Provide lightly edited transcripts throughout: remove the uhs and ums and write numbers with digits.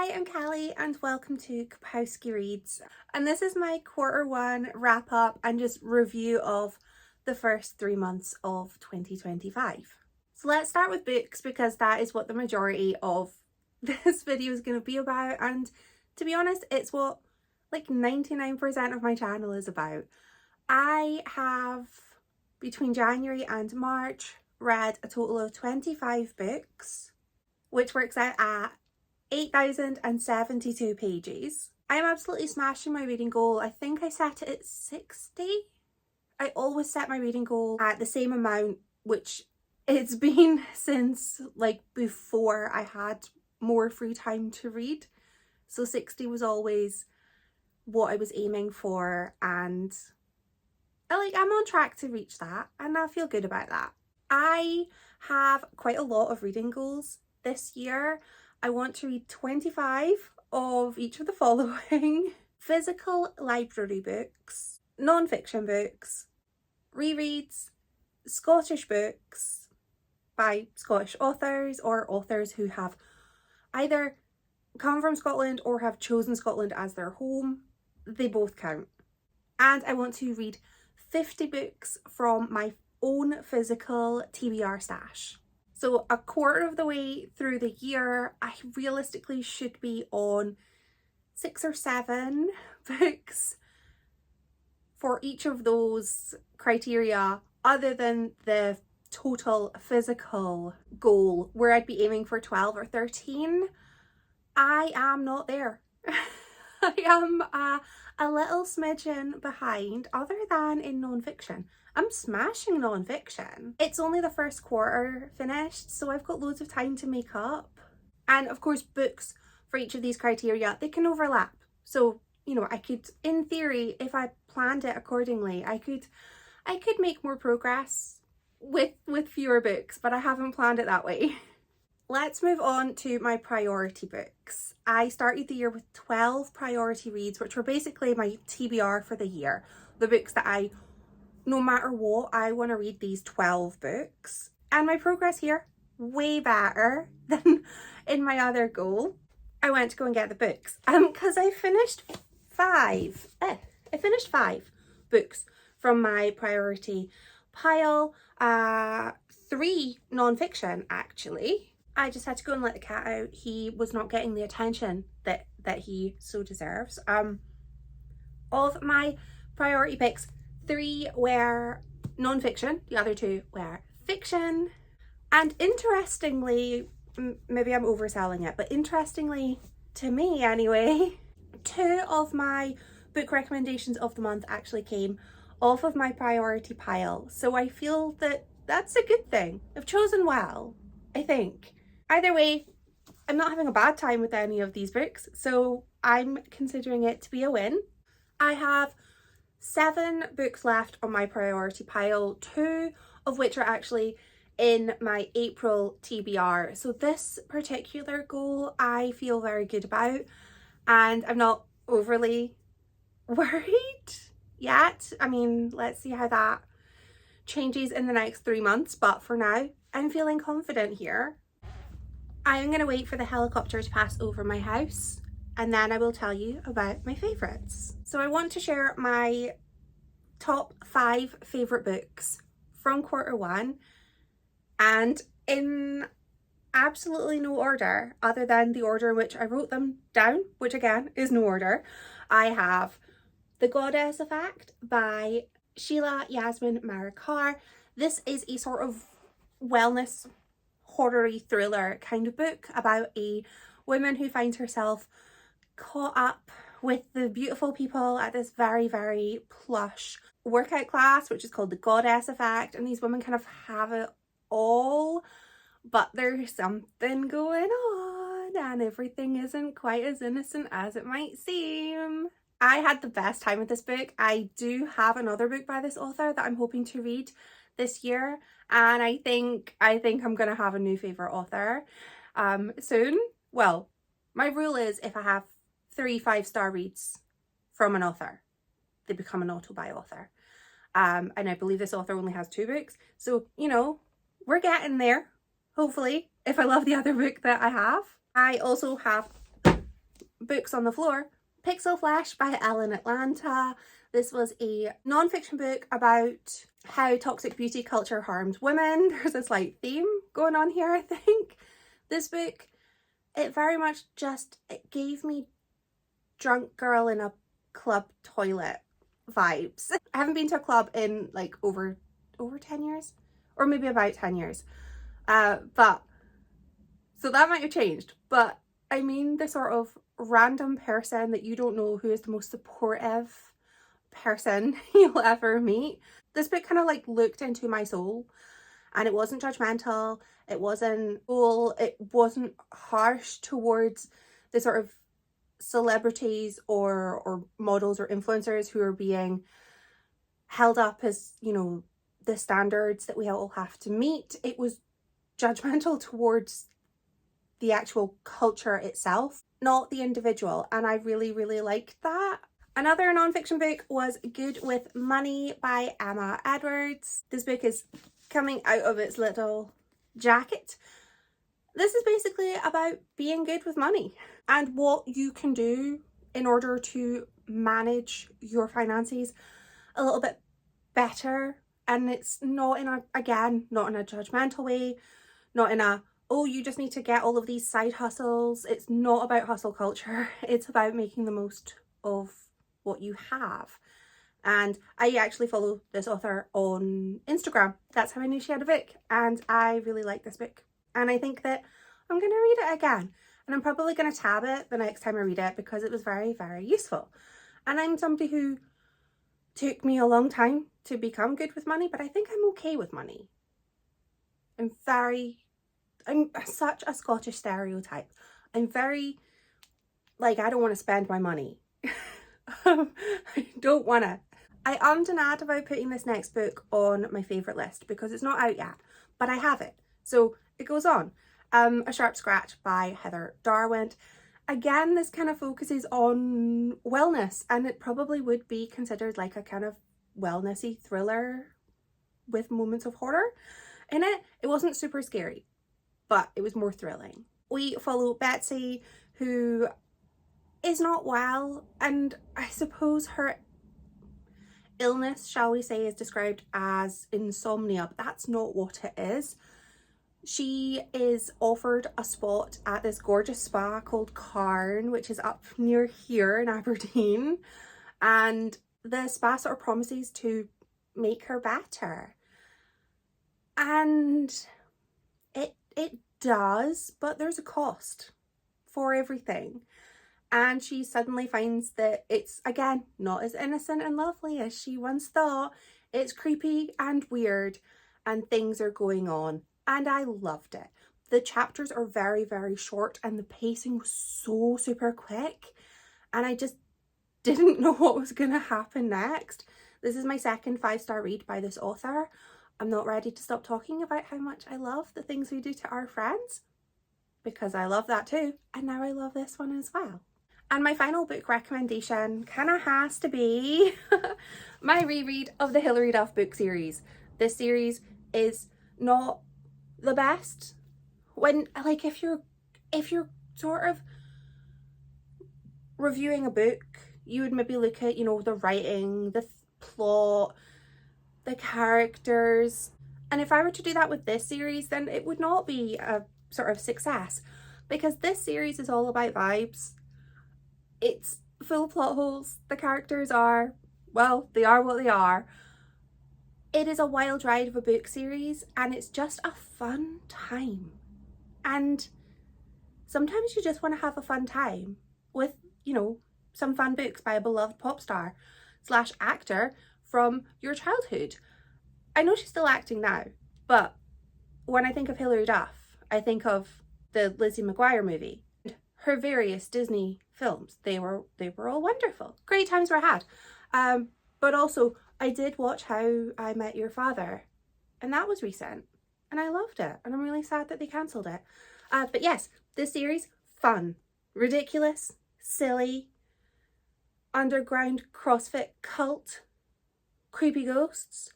Hi, I'm Kelly and welcome to Kapowski Reads, and this is my Q1 wrap up and just review of the first 3 months of 2025. So let's start with books because that is what the majority of this video is going to be about, and to be honest it's what like 99% of my channel is about. I have between January and March read a total of 25 books, which works out at 8,072 pages. I am absolutely smashing my reading goal. I think I set it at 60. I always set my reading goal at the same amount, which it's been since like before I had more free time to read. So 60 was always what I was aiming for, and I'm on track to reach that and I feel good about that. I have quite a lot of reading goals this year. I want to read 25 of each of the following: physical library books, non-fiction books, rereads, Scottish books by Scottish authors or authors who have either come from Scotland or have chosen Scotland as their home. They both count. And I want to read 50 books from my own physical TBR stash. So a quarter of the way through the year, I realistically should be on 6 or 7 books for each of those criteria, other than the total physical goal where I'd be aiming for 12 or 13. I am not there. I am a little smidgen behind, other than in non-fiction. I'm smashing non-fiction. It's only the first quarter finished, so I've got loads of time to make up. And of course, books for each of these criteria, they can overlap. So, I could, in theory, if I planned it accordingly, I could make more progress with fewer books, but I haven't planned it that way. Let's move on to my priority books. I started the year with 12 priority reads, which were basically my TBR for the year. The books that no matter what, I want to read these 12 books. And my progress here, way better than in my other goal. I went to go and get the books because I finished 5. I finished 5 books from my priority pile. 3 non-fiction, actually. I just had to go and let the cat out. He was not getting the attention that he so deserves. Of my priority picks, 3 were non-fiction, the other 2 were fiction. And interestingly, maybe I'm overselling it, but interestingly to me anyway, 2 of my book recommendations of the month actually came off of my priority pile. So I feel that that's a good thing. I've chosen well, I think. Either way, I'm not having a bad time with any of these books, so I'm considering it to be a win. I have 7 books left on my priority pile, 2 of which are actually in my April TBR. So this particular goal I feel very good about, and I'm not overly worried yet. I mean, let's see how that changes in the next 3 months, but for now, I'm feeling confident here. I am going to wait for the helicopter to pass over my house, and then I will tell you about my favourites. So I want to share my top 5 favourite books from Q1, and in absolutely no order other than the order in which I wrote them down, which again is no order. I have The Goddess Effect by Sheila Yasmin Marakar. This is a sort of wellness horror-y thriller kind of book about a woman who finds herself caught up with the beautiful people at this very, very plush workout class, which is called The Goddess Effect, and these women kind of have it all, but there's something going on and everything isn't quite as innocent as it might seem. I had the best time with this book. I do have another book by this author that I'm hoping to read this year, and I think I'm gonna have a new favorite author soon. Well, my rule is if I have 3 5-star reads from an author, they become an auto-buy author. And I believe this author only has 2 books, so we're getting there, hopefully, if I love the other book that I have. I also have books on the floor, Pixel Flesh by Ellen Atlanta. This was a non-fiction book about how toxic beauty culture harms women. There's a slight theme going on here, I think. This book, it very much just, it gave me drunk girl in a club toilet vibes. I haven't been to a club in like over 10 years, or maybe about 10 years. But so that might have changed, but I mean the sort of random person that you don't know who is the most supportive person you'll ever meet. This book kind of like looked into my soul, and it wasn't judgmental, it wasn't cruel, it wasn't harsh towards the sort of celebrities or models or influencers who are being held up as, you know, the standards that we all have to meet. It was judgmental towards the actual culture itself, not the individual, and I really, really liked that. Another non-fiction book was Good with Money by Emma Edwards. This book is coming out of its little jacket. This is basically about being good with money and what you can do in order to manage your finances a little bit better. And it's not in a, again, not in a judgmental way, not in a, oh, you just need to get all of these side hustles. It's not about hustle culture. It's about making the most of what you have. And I actually follow this author on Instagram. That's how I knew she had a book. And I really like this book. And I think that I'm going to read it again. And I'm probably going to tab it the next time I read it because it was very, very useful. And I'm somebody who took me a long time to become good with money, but I think I'm okay with money. I'm such a Scottish stereotype. I'm very, like, I don't want to spend my money. I don't want to. I ummed and ahed about putting this next book on my favourite list because it's not out yet, but I have it. So it goes on. A Sharp Scratch by Heather Darwin. Again, this kind of focuses on wellness, and it probably would be considered like a kind of wellnessy thriller with moments of horror in it. It wasn't super scary, but it was more thrilling. We follow Betsy, who is not well, and I suppose her illness, shall we say, is described as insomnia, but that's not what it is. She is offered a spot at this gorgeous spa called Carn, which is up near here in Aberdeen, and the spa sort of promises to make her better, and it does, but there's a cost for everything. And she suddenly finds that it's, again, not as innocent and lovely as she once thought. It's creepy and weird, and things are going on. And I loved it. The chapters are very, very short, and the pacing was so super quick. And I just didn't know what was going to happen next. This is my second 5-star read by this author. I'm not ready to stop talking about how much I love the things we do to our friends, because I love that too. And now I love this one as well. And my final book recommendation kind of has to be my reread of the Hilary Duff book series. This series is not the best. When, like, if you're sort of reviewing a book, you would maybe look at, you know, the writing, the plot, the characters. And if I were to do that with this series, then it would not be a sort of success, because this series is all about vibes. It's full of plot holes. The characters are, well, they are what they are. It is a wild ride of a book series, and it's just a fun time. And sometimes you just want to have a fun time with, you know, some fun books by a beloved pop star / actor from your childhood. I know she's still acting now, but when I think of Hilary Duff, I think of the Lizzie McGuire movie, her various Disney films. They were all wonderful. Great times were had. But also, I did watch How I Met Your Father, and that was recent, and I loved it, and I'm really sad that they cancelled it. But yes, this series, fun, ridiculous, silly, underground CrossFit cult, creepy ghosts,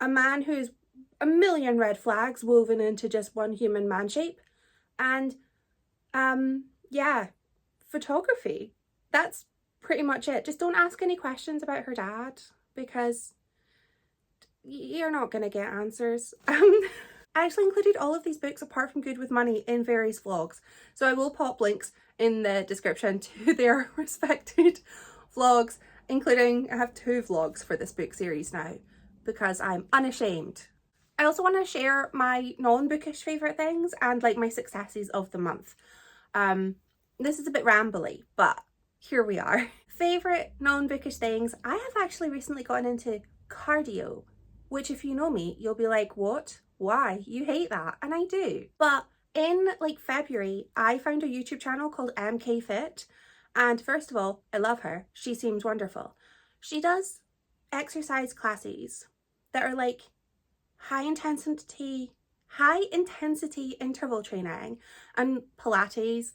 a man who is a million red flags woven into just one human man shape, and yeah, photography. That's pretty much it. Just don't ask any questions about her dad, because you're not going to get answers. I actually included all of these books apart from Good with Money in various vlogs, so I will pop links in the description to their respected vlogs, including I have 2 vlogs for this book series now because I'm unashamed. I also want to share my non-bookish favourite things and like my successes of the month. This is a bit rambly, but here we are. Favourite non-bookish things, I have actually recently gotten into cardio, which if you know me, you'll be like, what? Why? You hate that? And I do. But in like February, I found a YouTube channel called MK Fit. And first of all, I love her. She seems wonderful. She does exercise classes that are like high intensity interval training and Pilates.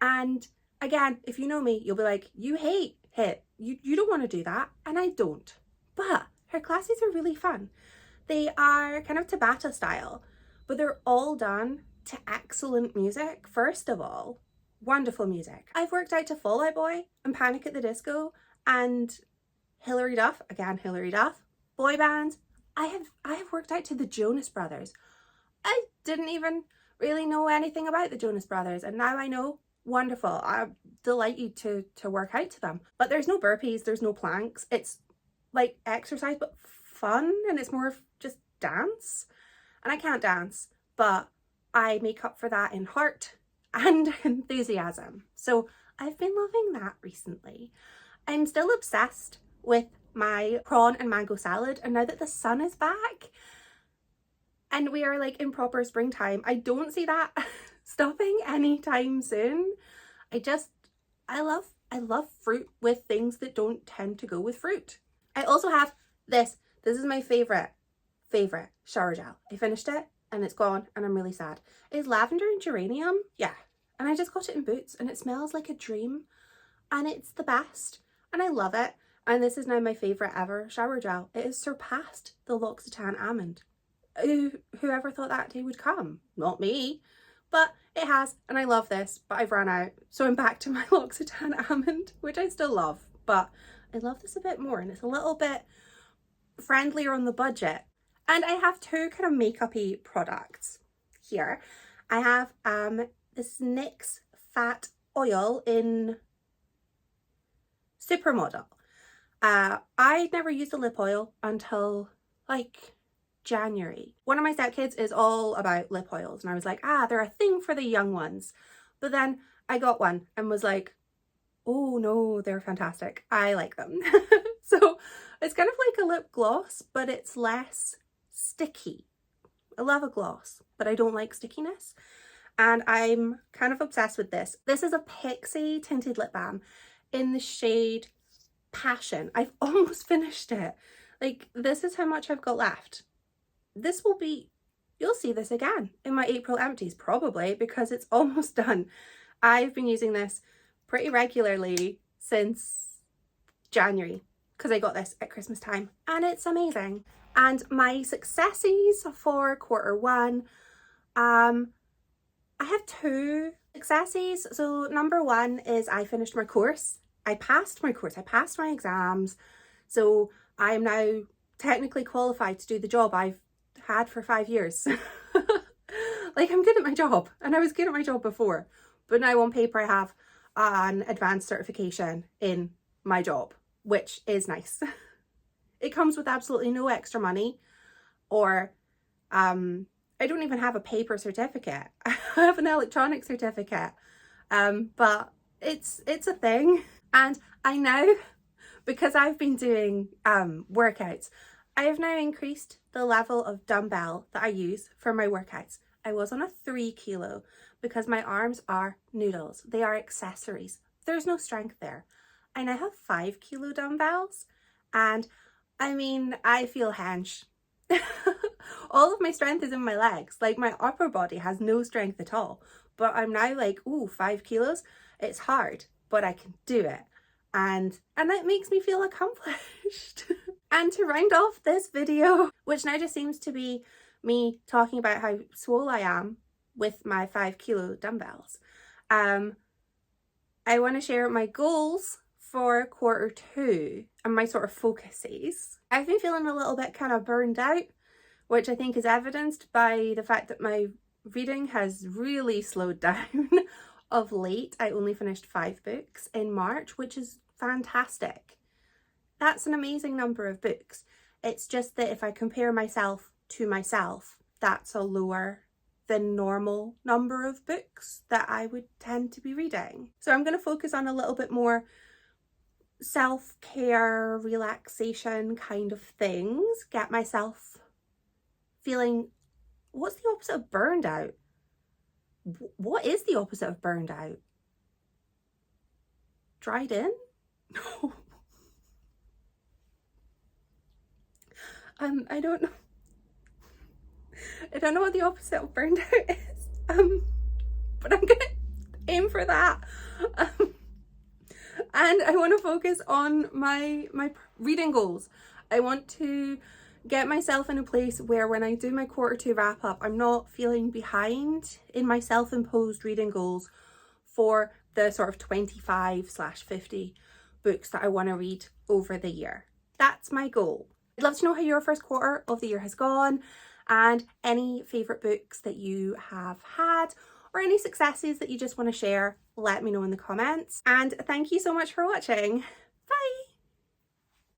And again, if you know me, you'll be like, you hate HIIT. You don't want to do that. And I don't. But her classes are really fun. They are kind of Tabata style, but they're all done to excellent music. First of all, wonderful music. I've worked out to Fall Out Boy and Panic at the Disco and Hilary Duff, again Hilary Duff, boy bands. I have worked out to the Jonas Brothers. I didn't even really know anything about the Jonas Brothers, and now I know. Wonderful. I'm delighted to work out to them. But there's no burpees, there's no planks. It's like exercise but fun, and it's more of just dance. And I can't dance, but I make up for that in heart and enthusiasm. So I've been loving that recently. I'm still obsessed with my prawn and mango salad, and now that the sun is back and we are like in proper springtime, I don't see that stopping anytime soon. I love fruit with things that don't tend to go with fruit. I also have this is my favorite shower gel. I finished it and it's gone and I'm really sad. It's lavender and geranium, yeah, and I just got it in Boots and it smells like a dream and it's the best and I love it. And this is now my favorite ever shower gel. It has surpassed the L'Occitane Almond. Whoever thought that day would come? Not me. But it has, and I love this, but I've run out. So I'm back to my L'Occitane Almond, which I still love, but I love this a bit more, and it's a little bit friendlier on the budget. And I have 2 kind of makeup-y products here. I have this NYX Fat Oil in Supermodel. I never used a lip oil until like January. One of my stepkids is all about lip oils and I was like, they're a thing for the young ones. But then I got one and was like, oh no, they're fantastic. I like them. So it's kind of like a lip gloss, but it's less sticky. I love a gloss, but I don't like stickiness. And I'm kind of obsessed with this. This is a Pixie tinted lip balm in the shade Passion. I've almost finished it. Like, this is how much I've got left. This will be, you'll see this again in my April empties probably, because it's almost done. I've been using this pretty regularly since January because I got this at Christmas time and it's amazing. And my successes for Q1, I have 2 successes. So number 1 is I finished my course. I passed my course, I passed my exams. So I am now technically qualified to do the job I've had for 5 years. Like, I'm good at my job, and I was good at my job before, but now on paper I have an advanced certification in my job, which is nice. It comes with absolutely no extra money, or I don't even have a paper certificate. I have an electronic certificate, but it's a thing. And I now, because I've been doing workouts, I have now increased the level of dumbbell that I use for my workouts. I was on a 3 kilo because my arms are noodles. They are accessories. There's no strength there. I now have 5 kilo dumbbells, and I mean, I feel hench. All of my strength is in my legs. Like, my upper body has no strength at all. But I'm now like, ooh, 5 kilos. It's hard, but I can do it. And that makes me feel accomplished. And to round off this video, which now just seems to be me talking about how swole I am with my 5 kilo dumbbells, I want to share my goals for Q2 and my sort of focuses. I've been feeling a little bit kind of burned out, which I think is evidenced by the fact that my reading has really slowed down of late. I only finished 5 books in March, which is fantastic. That's an amazing number of books. It's just that if I compare myself to myself, that's a lower than normal number of books that I would tend to be reading. So I'm going to focus on a little bit more self-care, relaxation kind of things, get myself feeling, what's the opposite of burned out? What is the opposite of burned out? Dried in? No. I don't know. I don't know what the opposite of burned out is. But I'm gonna aim for that. And I want to focus on my reading goals. I want to get myself in a place where when I do my Q2 wrap up, I'm not feeling behind in my self-imposed reading goals for the sort of 25/50 books that I want to read over the year. That's my goal. I'd love to know how your first quarter of the year has gone and any favourite books that you have had or any successes that you just want to share. Let me know in the comments. And thank you so much for watching. Bye!